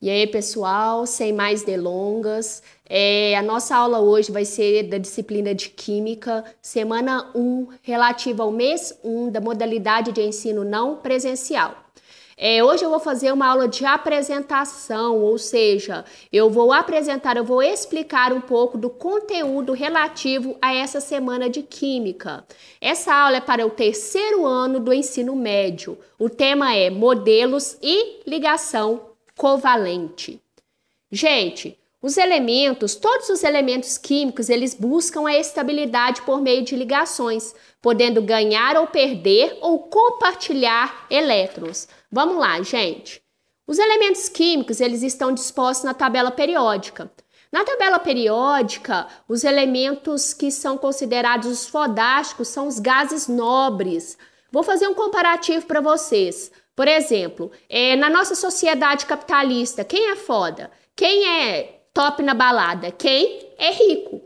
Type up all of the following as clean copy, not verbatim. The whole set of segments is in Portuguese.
E aí, pessoal, sem mais delongas, a nossa aula hoje vai ser da disciplina de Química, semana 1, relativa ao mês 1 da modalidade de ensino não presencial. Hoje eu vou fazer uma aula de apresentação, ou seja, eu vou explicar um pouco do conteúdo relativo a essa semana de Química. Essa aula é para o terceiro ano do ensino médio. O tema é modelos e ligação covalente. Gente, todos os elementos químicos, eles buscam a estabilidade por meio de ligações, podendo ganhar ou perder ou compartilhar elétrons. Vamos lá, gente. Os elementos químicos, eles estão dispostos na tabela periódica. Na tabela periódica, os elementos que são considerados os fodásticos são os gases nobres. Vou fazer um comparativo para vocês. Por exemplo, na nossa sociedade capitalista, quem é foda? Quem é top na balada? Quem é rico?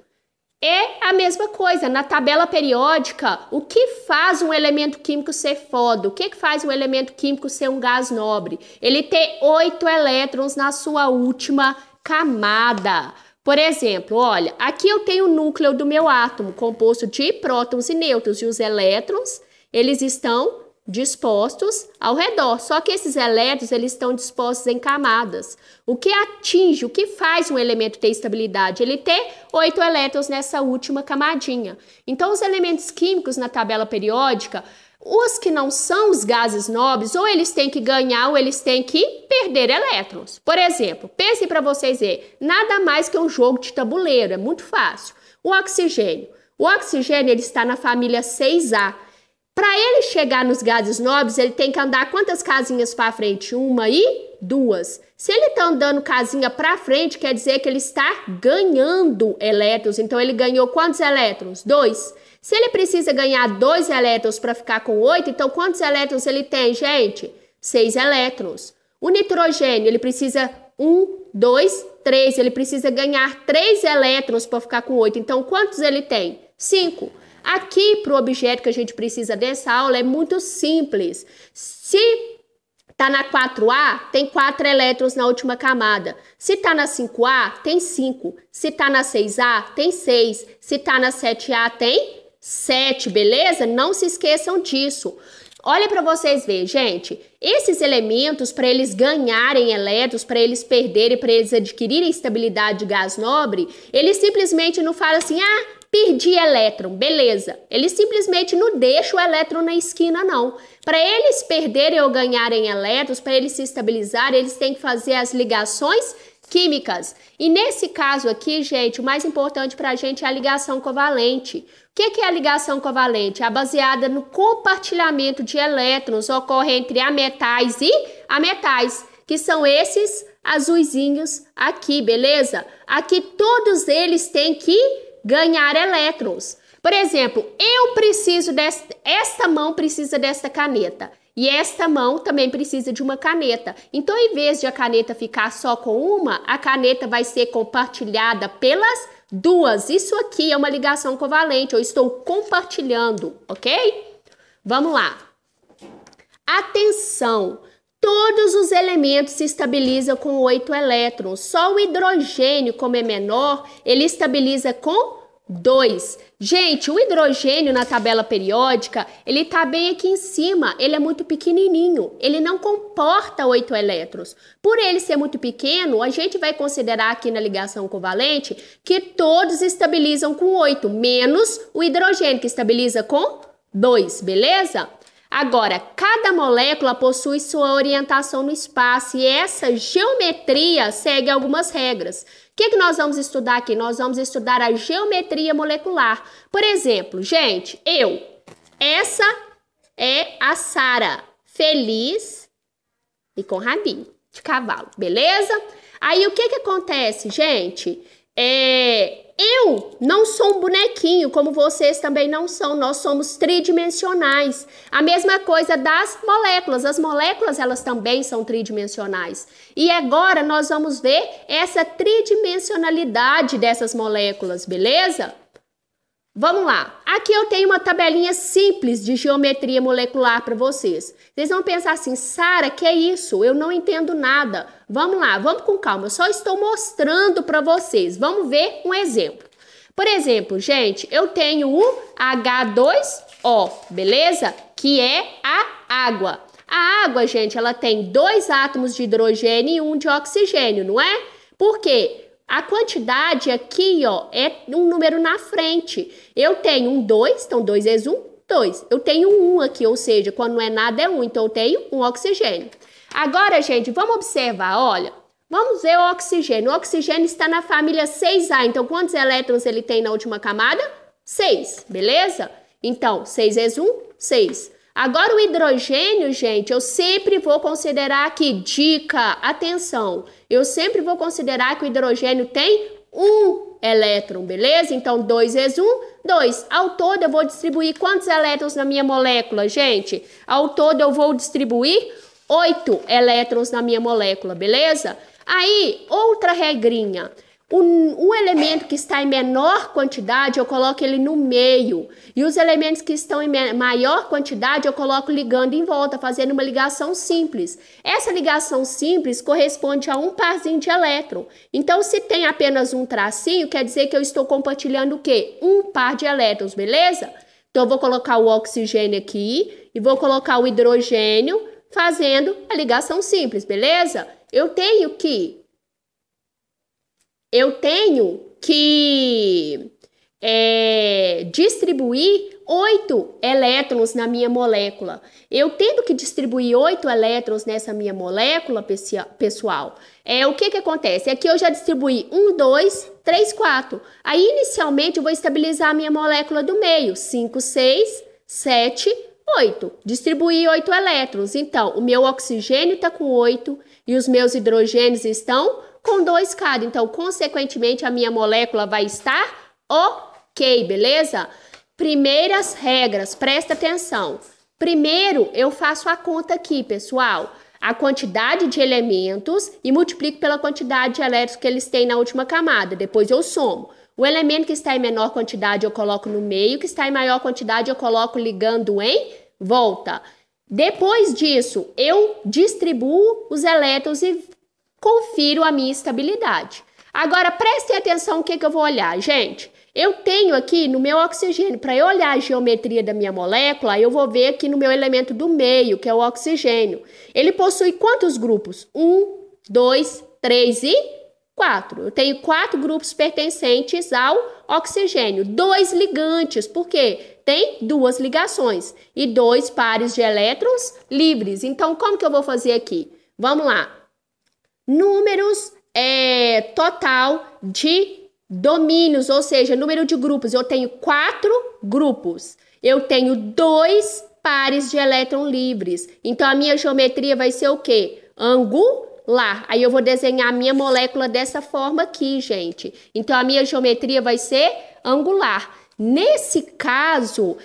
É a mesma coisa, na tabela periódica, o que faz um elemento químico ser foda? O que faz um elemento químico ser um gás nobre? Ele ter 8 elétrons na sua última camada. Por exemplo, olha, aqui eu tenho o núcleo do meu átomo, composto de prótons e nêutrons, e os elétrons, eles estão dispostos ao redor, só que esses elétrons, eles estão dispostos em camadas. O que faz um elemento ter estabilidade? Ele ter 8 elétrons nessa última camadinha. Então, os elementos químicos na tabela periódica, os que não são os gases nobres, ou eles têm que ganhar ou eles têm que perder elétrons. Por exemplo, pense para vocês verem, nada mais que um jogo de tabuleiro, é muito fácil. O oxigênio. O oxigênio, ele está na família 6A. Para ele chegar nos gases nobres, ele tem que andar quantas casinhas para frente? 1 e 2. Se ele está andando casinha para frente, quer dizer que ele está ganhando elétrons. Então, ele ganhou quantos elétrons? 2. Se ele precisa ganhar 2 elétrons para ficar com 8, então quantos elétrons ele tem, gente? 6 elétrons. O nitrogênio, ele precisa 1, 2, 3. Ele precisa ganhar 3 elétrons para ficar com 8. Então, quantos ele tem? 5. Aqui, para o objeto que a gente precisa dessa aula, é muito simples. Se está na 4A, tem 4 elétrons na última camada. Se está na 5A, tem 5. Se está na 6A, tem 6. Se está na 7A, tem 7, beleza? Não se esqueçam disso. Olha para vocês verem, gente. Esses elementos, para eles ganharem elétrons, para eles perderem, para eles adquirirem estabilidade de gás nobre, eles simplesmente não falam assim, perdi elétron, beleza. Eles simplesmente não deixam o elétron na esquina, não. Para eles perderem ou ganharem elétrons, para eles se estabilizarem, eles têm que fazer as ligações químicas. E nesse caso aqui, gente, o mais importante para a gente é a ligação covalente. O que é a ligação covalente? É baseada no compartilhamento de elétrons, ocorre entre ametais e ametais, que são esses azuisinhos aqui, beleza? Aqui todos eles têm que ganhar elétrons. Por exemplo, esta mão precisa desta caneta e esta mão também precisa de uma caneta. Então, em vez de a caneta ficar só com uma, a caneta vai ser compartilhada pelas duas. Isso aqui é uma ligação covalente, eu estou compartilhando, ok? Vamos lá. Atenção! Todos os elementos se estabilizam com 8 elétrons. Só o hidrogênio, como é menor, ele estabiliza com 2. Gente, o hidrogênio na tabela periódica, ele está bem aqui em cima. Ele é muito pequenininho. Ele não comporta 8 elétrons. Por ele ser muito pequeno, a gente vai considerar aqui na ligação covalente que todos estabilizam com 8, menos o hidrogênio, que estabiliza com 2, beleza? Agora, cada molécula possui sua orientação no espaço e essa geometria segue algumas regras. O que nós vamos estudar aqui? Nós vamos estudar a geometria molecular. Por exemplo, gente, essa é a Sara, feliz e com rabinho de cavalo, beleza? Aí, o que acontece, gente? Eu não sou um bonequinho, como vocês também não são. Nós somos tridimensionais. A mesma coisa das moléculas. As moléculas, elas também são tridimensionais. E agora nós vamos ver essa tridimensionalidade dessas moléculas, beleza? Vamos lá. Aqui eu tenho uma tabelinha simples de geometria molecular para vocês. Vocês vão pensar assim, Sara, que é isso? Eu não entendo nada. Vamos lá, vamos com calma. Eu só estou mostrando para vocês. Vamos ver um exemplo. Por exemplo, gente, eu tenho o H2O, beleza? Que é a água. A água, gente, ela tem 2 átomos de hidrogênio e 1 de oxigênio, não é? Por quê? A quantidade aqui, ó, é um número na frente. Eu tenho um 2, então 2 vezes 1, 2. Eu tenho um 1 aqui, ou seja, quando não é nada é 1, então eu tenho um oxigênio. Agora, gente, vamos observar, olha. Vamos ver o oxigênio. O oxigênio está na família 6A, então quantos elétrons ele tem na última camada? 6, beleza? Então, 6 vezes 1, 6. Agora o hidrogênio, gente, eu sempre vou considerar aqui, dica, atenção, eu sempre vou considerar que o hidrogênio tem 1 elétron, beleza? Então, 2 vezes 1, 2. Ao todo, eu vou distribuir quantos elétrons na minha molécula, gente? Ao todo, eu vou distribuir 8 elétrons na minha molécula, beleza? Aí, outra regrinha. O elemento que está em menor quantidade, eu coloco ele no meio. E os elementos que estão em maior quantidade, eu coloco ligando em volta, fazendo uma ligação simples. Essa ligação simples corresponde a um parzinho de elétron. Então, se tem apenas um tracinho, quer dizer que eu estou compartilhando o quê? Um par de elétrons, beleza? Então, eu vou colocar o oxigênio aqui e vou colocar o hidrogênio fazendo a ligação simples, beleza? Eu tenho que distribuir 8 elétrons na minha molécula. Eu tendo que distribuir 8 elétrons nessa minha molécula, pessoal, o que acontece? Aqui eu já distribuí 1, 2, 3, 4. Aí, inicialmente, eu vou estabilizar a minha molécula do meio. 5, 6, 7, 8. Distribuí 8 elétrons. Então, o meu oxigênio está com 8 e os meus hidrogênios estão com 2 cada. Então, consequentemente, a minha molécula vai estar ok, beleza? Primeiras regras, presta atenção. Primeiro, eu faço a conta aqui, pessoal. A quantidade de elementos e multiplico pela quantidade de elétrons que eles têm na última camada. Depois eu somo. O elemento que está em menor quantidade eu coloco no meio, que está em maior quantidade eu coloco ligando em volta. Depois disso, eu distribuo os elétrons e confiro a minha estabilidade. Agora, prestem atenção o que eu vou olhar, gente. Eu tenho aqui no meu oxigênio, para eu olhar a geometria da minha molécula, eu vou ver aqui no meu elemento do meio, que é o oxigênio. Ele possui quantos grupos? 1, 2, 3 e 4. Eu tenho 4 grupos pertencentes ao oxigênio. 2 ligantes, por quê? Tem 2 ligações e 2 pares de elétrons livres. Então, como que eu vou fazer aqui? Vamos lá. Números total de domínios, ou seja, número de grupos. Eu tenho 4 grupos. Eu tenho 2 pares de elétrons livres. Então, a minha geometria vai ser o quê? Angular. Aí, eu vou desenhar a minha molécula dessa forma aqui, gente. Então, a minha geometria vai ser angular. Nesse caso,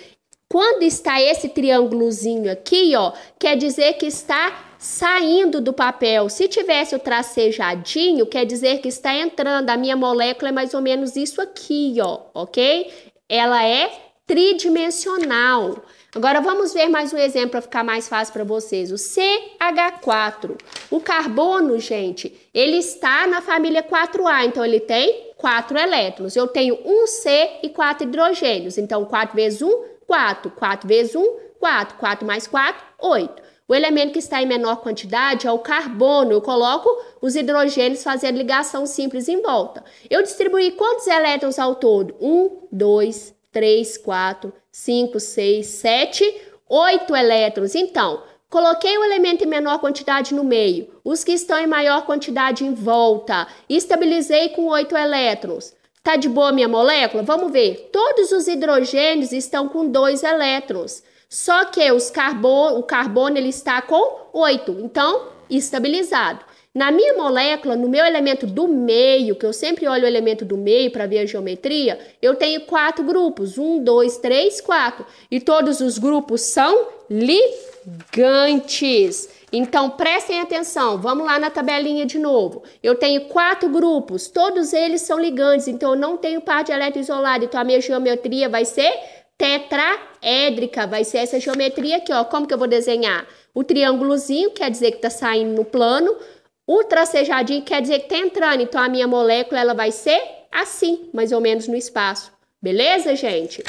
quando está esse triângulozinho aqui, ó, quer dizer que está saindo do papel. Se tivesse o tracejadinho, quer dizer que está entrando. A minha molécula é mais ou menos isso aqui, ó, ok? Ela é tridimensional. Agora, vamos ver mais um exemplo para ficar mais fácil para vocês. O CH4. O carbono, gente, ele está na família 4A, então ele tem 4 elétrons. Eu tenho um C e 4 hidrogênios. Então, 4 vezes 1, 4. 4 vezes 1, 4. 4 mais 4, 8. O elemento que está em menor quantidade é o carbono. Eu coloco os hidrogênios fazendo ligação simples em volta. Eu distribuí quantos elétrons ao todo? 1, 2, 3, 4, 5, 6, 7, 8 elétrons. Então, coloquei o elemento em menor quantidade no meio, os que estão em maior quantidade em volta. Estabilizei com 8 elétrons. Tá de boa minha molécula? Vamos ver. Todos os hidrogênios estão com 2 elétrons. Só que o carbono ele está com 8, então estabilizado. Na minha molécula, no meu elemento do meio, que eu sempre olho o elemento do meio para ver a geometria, eu tenho 4 grupos. 1, 2, 3, 4. E todos os grupos são ligantes. Então, prestem atenção. Vamos lá na tabelinha de novo. Eu tenho 4 grupos. Todos eles são ligantes. Então, eu não tenho par de elétron isolado. Então, a minha geometria vai ser tetraédrica. Vai ser essa geometria aqui, ó. Como que eu vou desenhar? O triângulozinho quer dizer que está saindo no plano. O tracejadinho quer dizer que está entrando. Então, a minha molécula ela vai ser assim, mais ou menos no espaço. Beleza, gente?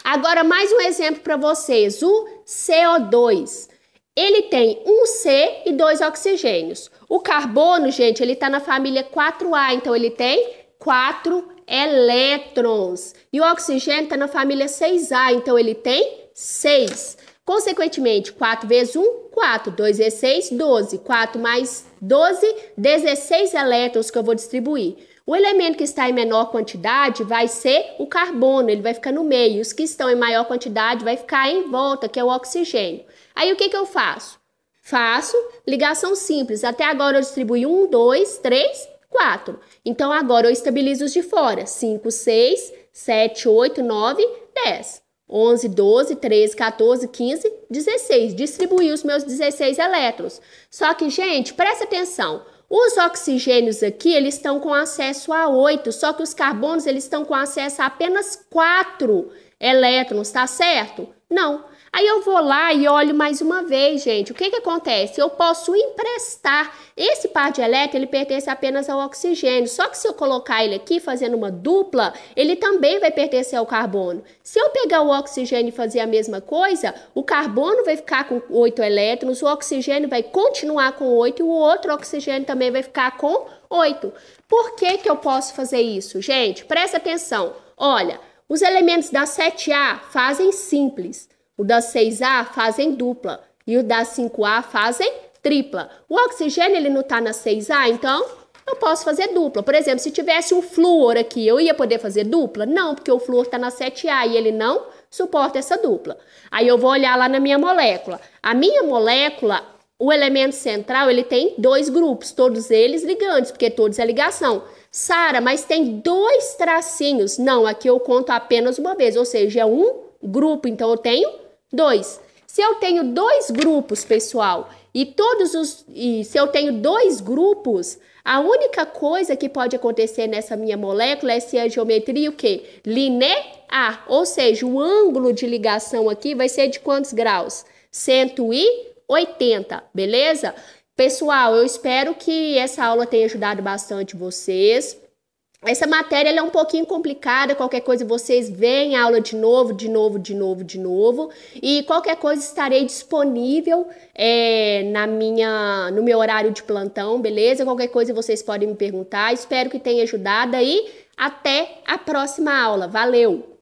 Agora, mais um exemplo para vocês. O CO2. Ele tem um C e 2 oxigênios. O carbono, gente, ele está na família 4A. Então, ele tem 4 elétrons. E o oxigênio está na família 6A. Então, ele tem 6. Consequentemente, 4 vezes 1, 4. 2 vezes 6, 12. 4 mais 12, 16 elétrons que eu vou distribuir. O elemento que está em menor quantidade vai ser o carbono, ele vai ficar no meio. Os que estão em maior quantidade vai ficar em volta, que é o oxigênio. Aí, o que eu faço? Faço ligação simples. Até agora, eu distribuí 1, 2, 3, 4. Então, agora eu estabilizo os de fora. 5, 6, 7, 8, 9, 10. 11, 12, 13, 14, 15, 16. Distribuí os meus 16 elétrons. Só que, gente, presta atenção. Os oxigênios aqui, eles estão com acesso a 8. Só que os carbonos, eles estão com acesso a apenas 4 elétrons, tá certo? Não. Aí eu vou lá e olho mais uma vez, gente. O que acontece? Eu posso emprestar. Esse par de elétrons, ele pertence apenas ao oxigênio. Só que se eu colocar ele aqui fazendo uma dupla, ele também vai pertencer ao carbono. Se eu pegar o oxigênio e fazer a mesma coisa, o carbono vai ficar com 8 elétrons, o oxigênio vai continuar com 8 e o outro oxigênio também vai ficar com 8. Por que eu posso fazer isso? Gente, presta atenção. Olha, os elementos da 7A fazem simples. O da 6A fazem dupla e o da 5A fazem tripla. O oxigênio ele não está na 6A, então eu posso fazer dupla. Por exemplo, se tivesse um flúor aqui, eu ia poder fazer dupla? Não, porque o flúor está na 7A e ele não suporta essa dupla. Aí eu vou olhar lá na minha molécula. A minha molécula, o elemento central, ele tem 2 grupos, todos eles ligantes, porque todos é ligação. Sara, mas tem 2 tracinhos. Não, aqui eu conto apenas uma vez, ou seja, é um grupo, então eu tenho 2. Se eu tenho 2 grupos, pessoal, se eu tenho 2 grupos, a única coisa que pode acontecer nessa minha molécula é se a geometria o quê? Linear, ou seja, o ângulo de ligação aqui vai ser de quantos graus? 180, beleza? Pessoal, eu espero que essa aula tenha ajudado bastante vocês. Essa matéria ela é um pouquinho complicada, qualquer coisa vocês veem a aula de novo. E qualquer coisa estarei disponível no meu horário de plantão, beleza? Qualquer coisa vocês podem me perguntar. Espero que tenha ajudado aí. Até a próxima aula. Valeu!